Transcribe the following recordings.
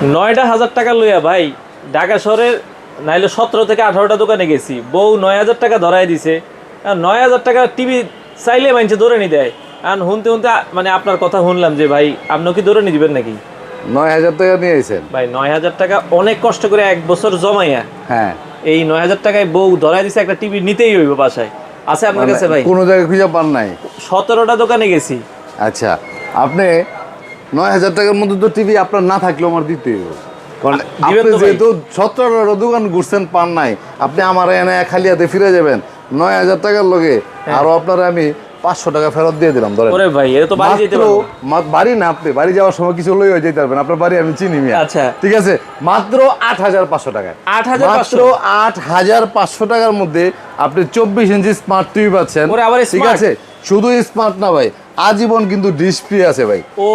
9,000 টাকা লইয়া ভাই ঢাকা শহরের নাইলে 17 থেকে 18টা দোকানে গেছি, বউ 9,000 টাকা ধরাই দিছে। 9,000 টাকা টিভি চাইলে মাইনছে ধরে নি দেয়। আর শুনতে শুনতে মানে আপনার কথা শুনলাম যে ভাই আপনি কি ধরে নি দিবেন নাকি? 9,000 টাকা নিয়ে আইছেন ভাই 9,000 টাকা অনেক কষ্ট করে 1 বছর জমাইয়া হ্যাঁ এই 9,000 টাকায় বউ ধরাই দিছে, একটা টিভি নিতেই হইব বাসায়। আছে আপনার কাছে ভাই? কোনো জায়গায় খুঁজে পান নাই? 17টা দোকানে গেছি। আচ্ছা, আপনি 9,000 টাকার মধ্যে তো টিভি আপনার না থাকলেও আমার দিতে হবে, কারণ দিবেন আপনি তো ভাই? যেহেতু 17টা দোকান ঘুরছেন পান নাই, আপনি আমার এনে খালি হাতে ফিরে যাবেন 9,000 টাকার লগে। আরো আপনার আমি 500 টাকা ফেরত দিয়ে দিলাম ধরেন। ওরে ভাই এটা তো বাড়ি যেতে পারবো। বাড়ি না, আপনি বাড়ি যাওয়ার সময় কিছু লইয়া যেতে পারবেন, আপনার বাড়ি আমি চিনি মিয়া। আচ্ছা। ঠিক আছে, মাত্র 8,500 টাকায়, 8,500 মাত্র 8,500 টাকার মধ্যে আপনি 24 ইঞ্চি স্মার্ট টিভি পাচ্ছেন। ওরে আবার ঠিক smart? আছে, শুধু স্মার্ট না ভাই, আজীবন কিন্তু ডিশ ফ্রি আছে ভাই। ও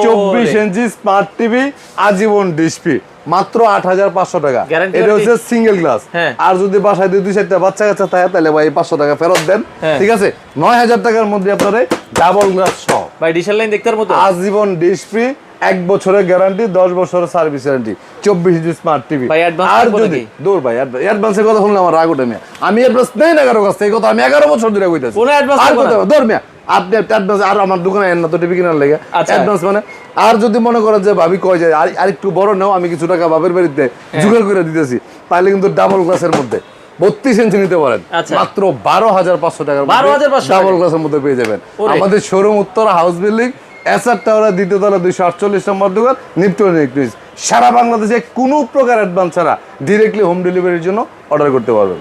24 ইঞ্চি স্মার্ট টিভি আজীবন ডিশ ফ্রি, মাত্র 8,500 টাকা। Guarantee এটা হচ্ছে warranty? Single glass. হ্যাঁ। আর যদি বাসায় 2-4টা বাচ্চা কাচ্চা থাকে তাহলে ভাই 500 টাকা ফেরত দেন। হ্যাঁ। ঠিক আছে, 9,000 টাকার মধ্যে আপনার ডাবল গ্লাস সহ ভাই ডিশের লাইন দেখতে মতো। আজীবন ডিশ ফ্রি, 1 বছরের গ্যারান্টি, 10 বছরের সার্ভিস গ্যারান্টি, 24 ইঞ্চি স্মার্ট টিভি। ভাই, advance আর লাগবে যদি নাকি? দূর ভাই, অ্যাডভান্সের কথা শুনলে আমার রাগ ওঠে মিয়া। আমি অ্যাডভান্স নেই না কারো কাছ থেকে, এই কথা আমি 11 বছর ধরে কইতাছি। কোনো advance আর লাগবে না? কথা দূর মিয়া, আপনি অ্যাডভান্স আর আমার দোকানে এন না তো টিভি কেনার লেগে আচ্ছা। অ্যাডভান্স মানে। আর যদি মনে করেন যে ভাবি কয় যায় আর একটু বড় নাও, আমি কিছু টাকা বাপের বাড়িতে জোগাড় করে দিতেছি, তাহলে কিন্তু ডাবল গ্লাসের মধ্যে 32 ইঞ্চি নিতে পারেন, আচ্ছা। মাত্র 12,500 টাকার 12,500 ডাবল গ্লাসের মধ্যে পেয়ে যাবেন। ওরে। আমাদের showroom Uttara house building, SR tower, দ্বিতীয় তলা, 248 নম্বর দোকান, নিপটন ইলেকট্রনিক্স। সারা বাংলাদেশে কোনো প্রকার অ্যাডভান্স ছাড়া ডিরেক্টলি হোম ডেলিভারির জন্য অর্ডার করতে পারবেন।